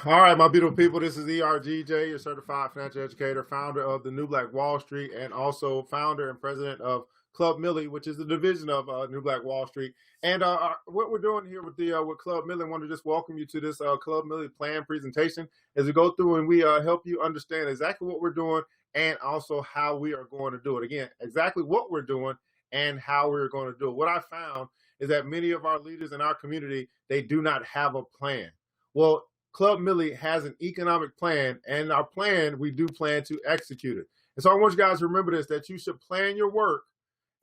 All right, my beautiful people, this is ERGJ, your certified financial educator, founder of the New Black Wall Street, and also founder and president of Club Mili, which is the division of New Black Wall Street. And what we're doing here with Club Mili, I want to just welcome you to this Club Mili Plan Presentation as we go through and we help you understand exactly what we're doing and also how we are going to do it. Again, exactly what we're doing and how we're going to do it. What I found is that many of our leaders in our community, they do not have a plan. Well, Club Mili has an economic plan, and our plan, we do plan to execute it. And so I want you guys to remember this, that you should plan your work,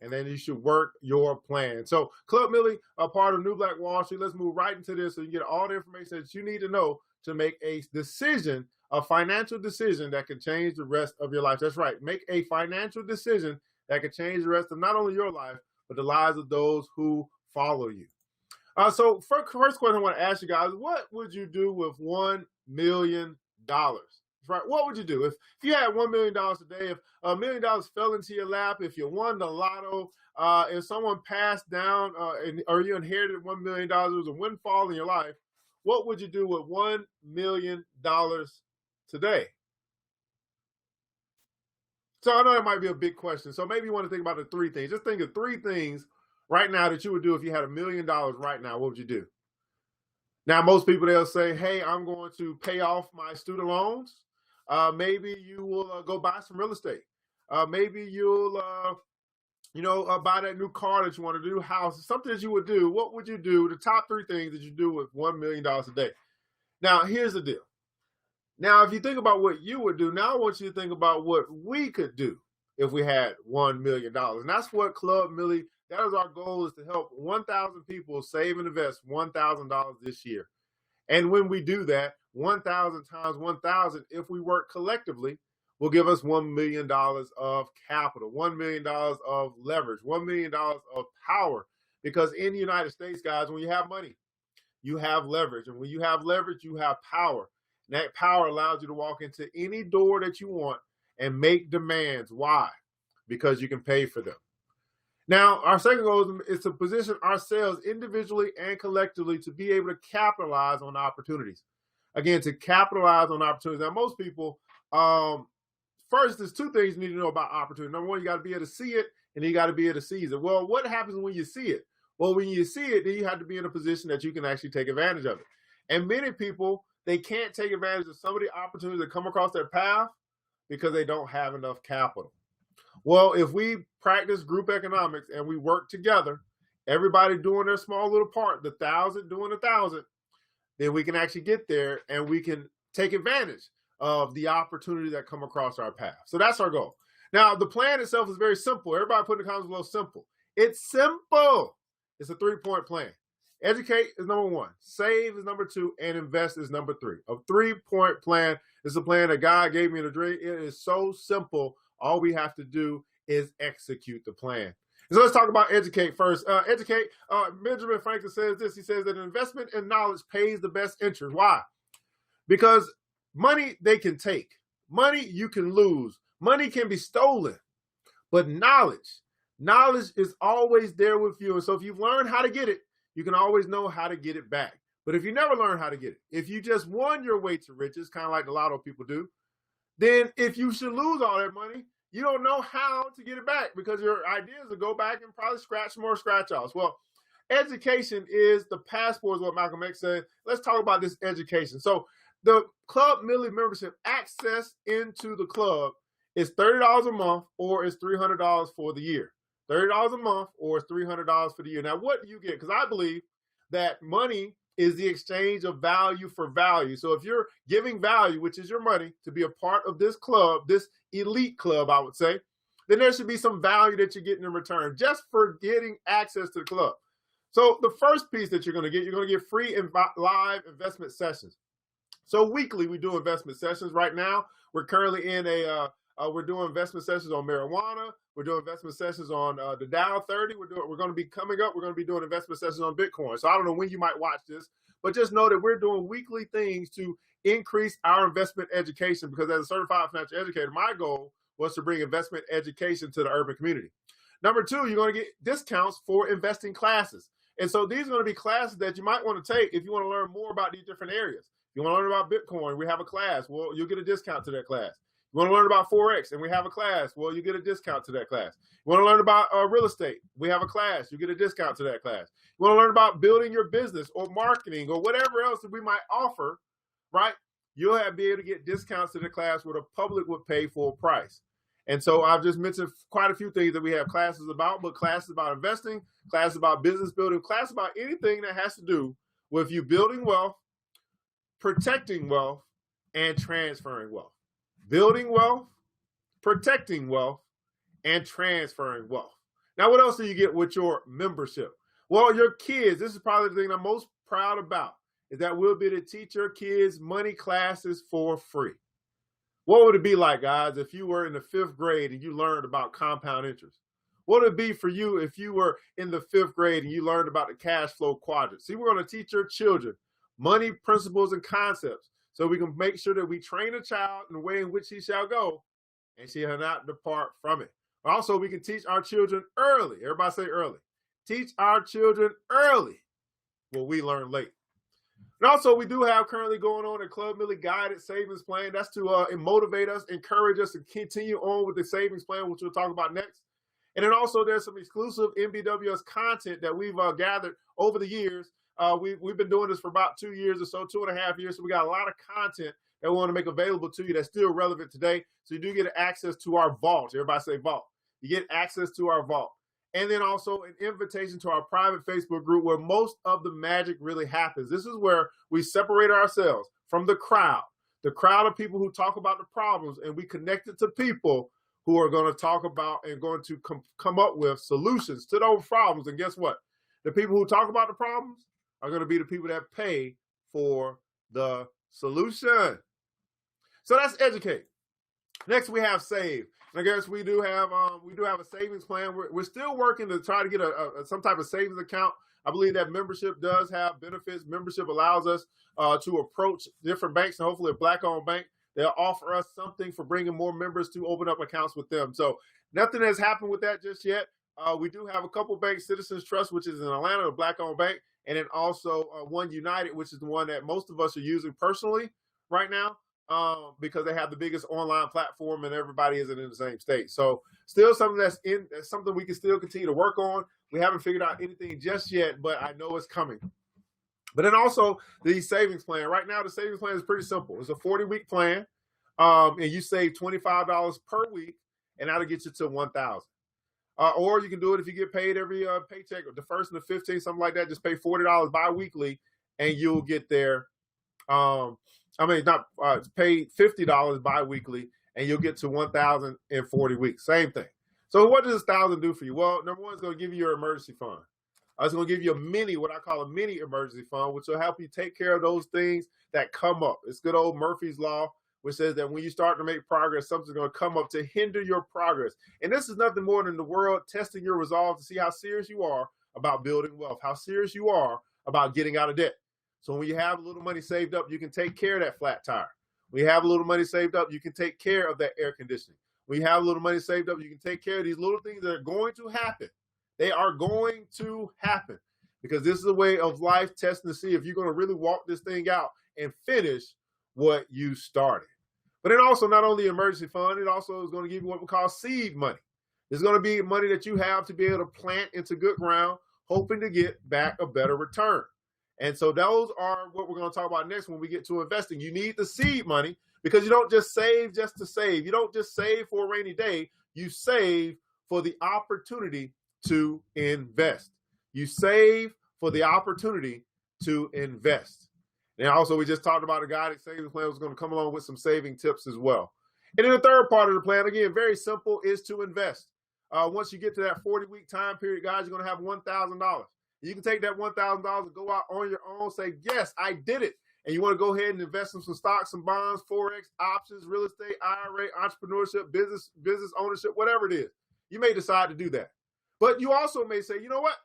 and then you should work your plan. So Club Mili, a part of New Black Wall Street, let's move right into this so you get all the information that you need to know to make a decision, a financial decision that can change the rest of your life. That's right. Make a financial decision that can change the rest of not only your life, but the lives of those who follow you. So first question I want to ask you guys, what would you do with $1 million? Right? What would you do if you had $1 million today, if $1 million fell into your lap, if you won the lotto, if someone passed down or you inherited $1 million, it was a windfall in your life, what would you do with $1 million today? So I know that might be a big question. So maybe you want to think about the three things. Just think of three things right now that you would do if you had $1 million right now. What would you do? Now, most people, they'll say, hey, I'm going to pay off my student loans. Maybe you will go buy some real estate. Maybe you'll, buy that new car that you want to do, house, something that you would do. What would you do? The top three things that you do with $1 million a day. Now, here's the deal. Now, if you think about what you would do, now I want you to think about what we could do if we had $1 million. And that's what Club Mili, that is our goal, is to help 1,000 people save and invest $1,000 this year. And when we do that, 1,000 times 1,000, if we work collectively, will give us $1 million of capital, $1 million of leverage, $1 million of power. Because in the United States, guys, when you have money, you have leverage. And when you have leverage, you have power. And that power allows you to walk into any door that you want and make demands. Why? Because you can pay for them. Now, our second goal is to position ourselves individually and collectively to be able to capitalize on opportunities. Again, to capitalize on opportunities. Now, most people, first, there's two things you need to know about opportunity. Number one, you got to be able to see it, and you got to be able to seize it. Well, what happens when you see it? Well, when you see it, then you have to be in a position that you can actually take advantage of it. And many people, they can't take advantage of some of the opportunities that come across their path because they don't have enough capital. Well, if we practice group economics and we work together, everybody doing their small little part, the 1,000 doing 1,000, then we can actually get there and we can take advantage of the opportunity that come across our path. So that's our goal. Now, the plan itself is very simple. Everybody put in the comments below simple. It's simple. It's a 3-point plan. Educate is number one, save is number two, and invest is number three. A 3-point plan is a plan that God gave me in a dream. It is so simple. All we have to do is execute the plan. So let's talk about educate first. Benjamin Franklin says this. He says that an investment in knowledge pays the best interest. Why? Because money they can take. Money you can lose. Money can be stolen. But knowledge is always there with you. And so if you've learned how to get it, you can always know how to get it back. But if you never learn how to get it, if you just won your way to riches, kind of like the lotto people do, then if you should lose all that money, you don't know how to get it back because your idea is to go back and probably scratch more scratch-offs. Well, education is the passport, is what Malcolm X said. Let's talk about this education. So the Club Mili membership access into the club is $30 a month or is $300 for the year. $30 a month or it's $300 for the year. Now, what do you get? Because I believe that money is the exchange of value for value. So if you're giving value, which is your money, to be a part of this club, this elite club, I would say, then there should be some value that you're getting in return just for getting access to the club. So the first piece that you're going to get free and live investment sessions. So weekly, we do investment sessions. Right now, we're currently in we're doing investment sessions on marijuana. We're doing investment sessions on the Dow 30. We're going to be coming up. We're going to be doing investment sessions on Bitcoin. So I don't know when you might watch this, but just know that we're doing weekly things to increase our investment education because as a certified financial educator, my goal was to bring investment education to the urban community. Number two, you're going to get discounts for investing classes. And so these are going to be classes that you might want to take if you want to learn more about these different areas. If you want to learn about Bitcoin, we have a class. Well, you'll get a discount to that class. You want to learn about Forex, and we have a class. Well, you get a discount to that class. You want to learn about real estate? We have a class. You get a discount to that class. You want to learn about building your business or marketing or whatever else that we might offer, right? You'll be able to get discounts to the class where the public would pay full price. And so I've just mentioned quite a few things that we have classes about, but classes about investing, classes about business building, classes about anything that has to do with you building wealth, protecting wealth, and transferring wealth. Building wealth, protecting wealth, and transferring wealth. Now, what else do you get with your membership? Well, your kids, this is probably the thing I'm most proud about, is that we'll be able to teach your kids money classes for free. What would it be like, guys, if you were in the 5th grade and you learned about compound interest? What would it be for you if you were in the 5th grade and you learned about the cash flow quadrant? See, we're going to teach your children money principles and concepts so we can make sure that we train a child in the way in which he shall go and shall not depart from it. Also, we can teach our children early. Everybody say early. Teach our children early what we learn late. And also, we do have currently going on a Club Mili guided savings plan. That's to motivate us, encourage us to continue on with the savings plan, which we'll talk about next. And then also, there's some exclusive MBWS content that we've gathered over the years. We've been doing this for about 2 years or so, 2.5 years. So we got a lot of content that we want to make available to you that's still relevant today. So you do get access to our vault. Everybody say vault. You get access to our vault. And then also an invitation to our private Facebook group where most of the magic really happens. This is where we separate ourselves from the crowd of people who talk about the problems, and we connect it to people who are going to talk about and going to come up with solutions to those problems. And guess what? The people who talk about the problems are going to be the people that pay for the solution. So that's educate. Next, we have save. And I guess we do have a savings plan. We're still working to try to get some type of savings account. I believe that membership does have benefits. Membership allows us to approach different banks, and hopefully a Black-owned bank. They'll offer us something for bringing more members to open up accounts with them. So nothing has happened with that just yet. We do have a couple banks, Citizens Trust, which is in Atlanta, a Black-owned bank, and then also One United, which is the one that most of us are using personally right now. Because they have the biggest online platform and everybody isn't in the same state. So still something that's something we can still continue to work on. We haven't figured out anything just yet, but I know it's coming. But then also the savings plan. Right now, the savings plan is pretty simple. It's a 40-week plan, and you save $25 per week, and that'll get you to $1,000. Or you can do it if you get paid every paycheck, the 1st and the 15th, something like that. Just pay $40 bi-weekly, and you'll get there. Pay $50 bi-weekly, and you'll get to 1,000 in 40 weeks. Same thing. So what does 1,000 do for you? Well, number one, it's going to give you your emergency fund. It's going to give you what I call a mini emergency fund, which will help you take care of those things that come up. It's good old Murphy's Law, which says that when you start to make progress, something's going to come up to hinder your progress. And this is nothing more than the world testing your resolve to see how serious you are about building wealth, how serious you are about getting out of debt. So when you have a little money saved up, you can take care of that flat tire. When you have a little money saved up, you can take care of that air conditioning. When you have a little money saved up, you can take care of these little things that are going to happen. They are going to happen because this is a way of life testing to see if you're going to really walk this thing out and finish what you started. But it also not only emergency fund, it also is going to give you what we call seed money. It's going to be money that you have to be able to plant into good ground, hoping to get back a better return. And so those are what we're going to talk about next when we get to investing. You need the seed money because you don't just save just to save. You don't just save for a rainy day. You save for the opportunity to invest. You save for the opportunity to invest. And also, we just talked about a guided savings plan was going to come along with some saving tips as well. And then the third part of the plan, again, very simple, is to invest. Once you get to that 40-week time period, guys, you're going to have $1,000. You can take that $1,000 and go out on your own, say, yes, I did it. And you want to go ahead and invest in some stocks, some bonds, Forex, options, real estate, IRA, entrepreneurship, business ownership, whatever it is. You may decide to do that. But you also may say, you know what?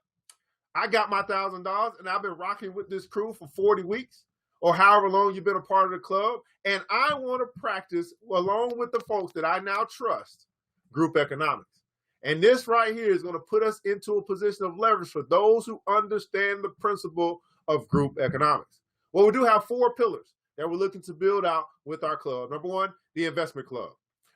I got my $1,000 and I've been rocking with this crew for 40 weeks or however long you've been a part of the club. And I want to practice along with the folks that I now trust, group economics. And this right here is going to put us into a position of leverage for those who understand the principle of group economics. Well, we do have 4 pillars that we're looking to build out with our club. Number 1, the investment club.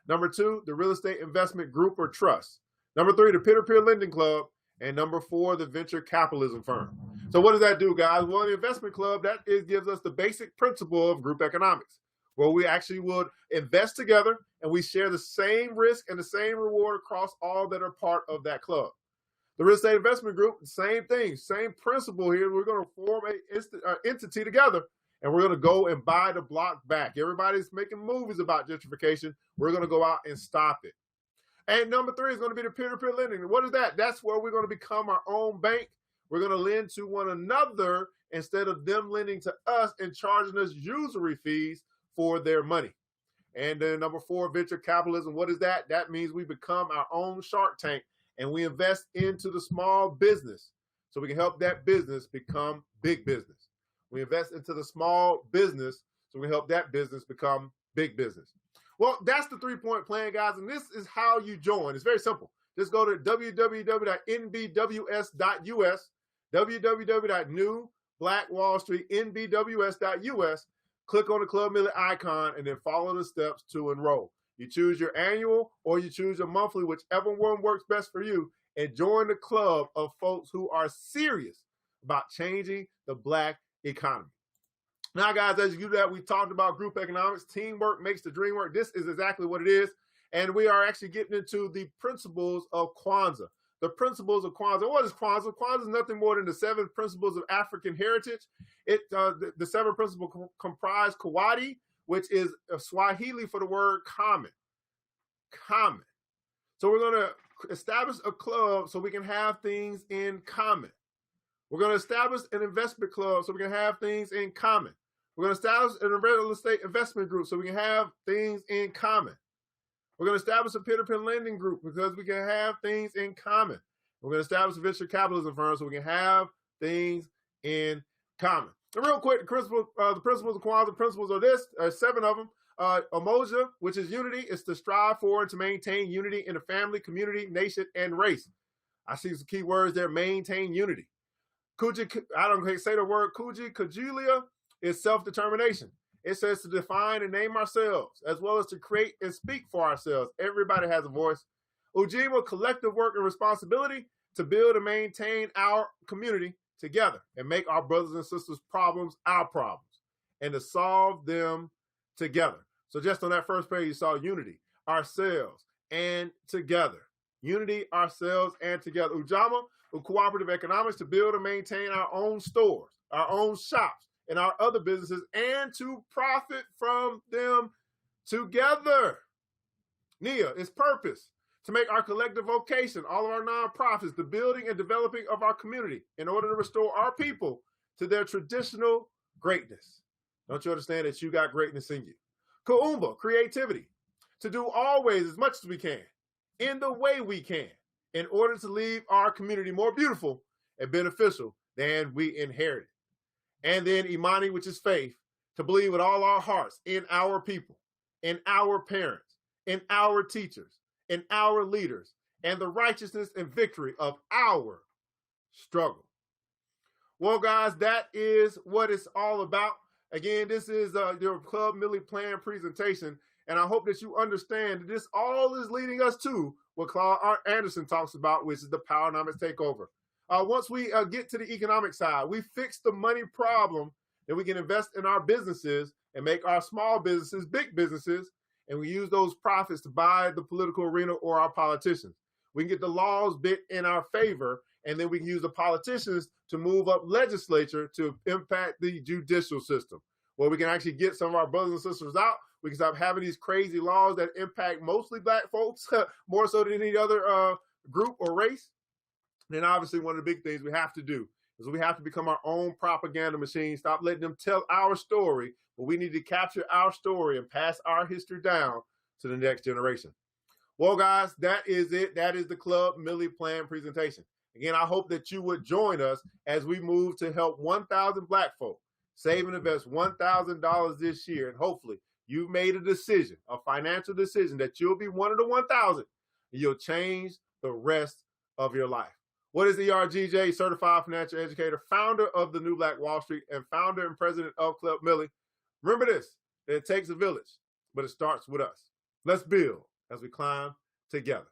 Number 2, the real estate investment group or trust. Number 3, the peer-to-peer lending club. And number 4, the venture capitalism firm. So what does that do, guys? Well, the investment club, gives us the basic principle of group economics, where we actually would invest together and we share the same risk and the same reward across all that are part of that club. The real estate investment group, same thing, same principle here. We're going to form an entity together, and we're going to go and buy the block back. Everybody's making movies about gentrification. We're going to go out and stop it. And number 3 is going to be the peer-to-peer lending. What is that? That's where we're going to become our own bank. We're going to lend to one another instead of them lending to us and charging us usury fees for their money. And then number 4, venture capitalism. What is that? That means we become our own Shark Tank and we invest into the small business so we can help that business become big business. We invest into the small business so we help that business become big business. Well, that's the 3-point plan, guys, and this is how you join. It's very simple. Just go to www.nbws.us, www.newblackwallstreetnbws.us, click on the Club Mili icon, and then follow the steps to enroll. You choose your annual or you choose your monthly, whichever one works best for you, and join the club of folks who are serious about changing the Black economy. Now, guys, as you do that, we talked about group economics. Teamwork makes the dream work. This is exactly what it is. And we are actually getting into the principles of Kwanzaa. The principles of Kwanzaa. What is Kwanzaa? Kwanzaa is nothing more than the 7 principles of African heritage. The 7 principles comprise Kawadi, which is Swahili for the word common. Common. So we're going to establish a club so we can have things in common. We're going to establish an investment club so we can have things in common. We're going to establish a real estate investment group so we can have things in common. We're going to establish a peer-to-peer lending group because we can have things in common. We're going to establish a venture capitalism firm so we can have things in common. And real quick, the principles of Kwanzaa principles are this. 7 of them. Umoja, which is unity, is to strive for and to maintain unity in the family, community, nation, and race. I see some key words there: maintain unity. Kuji, I don't say the word Kujilia is self-determination. It says to define and name ourselves, as well as to create and speak for ourselves. Everybody has a voice. Ujima, collective work and responsibility to build and maintain our community together and make our brothers and sisters' problems our problems and to solve them together. So just on that first page, you saw unity, ourselves, and together. Unity, ourselves, and together. Ujama, cooperative economics, to build and maintain our own stores, our own shops, and our other businesses, and to profit from them together. Nia is purpose, to make our collective vocation, all of our nonprofits, the building and developing of our community in order to restore our people to their traditional greatness. Don't you understand that you got greatness in you? Kuumba, creativity, to do always as much as we can, in the way we can, in order to leave our community more beautiful and beneficial than we inherited. And then Imani, which is faith, to believe with all our hearts in our people, in our parents, in our teachers, in our leaders, and the righteousness and victory of our struggle. Well, guys, that is what it's all about. Again, this is your Club Mili Plan Presentation, and I hope that you understand that this all is leading us to what Claude Anderson talks about, which is the Powernomics takeover. Once we get to the economic side, we fix the money problem, then we can invest in our businesses and make our small businesses big businesses, and we use those profits to buy the political arena or our politicians. We can get the laws bit in our favor, and then we can use the politicians to move up legislature to impact the judicial system, where we can actually get some of our brothers and sisters out. We can stop having these crazy laws that impact mostly Black folks more so than any other group or race. Then obviously one of the big things we have to do is we have to become our own propaganda machine. Stop letting them tell our story, but we need to capture our story and pass our history down to the next generation. Well, guys, that is it. That is the Club Mili Plan Presentation. Again, I hope that you would join us as we move to help 1,000 Black folk save and invest $1,000 this year. And hopefully you've made a decision, a financial decision, that you'll be one of the 1,000. You'll change the rest of your life. What is ERGJ? Certified Financial Educator, founder of the New Black Wall Street, and founder and president of Club Mili. Remember this, that it takes a village, but it starts with us. Let's build as we climb together.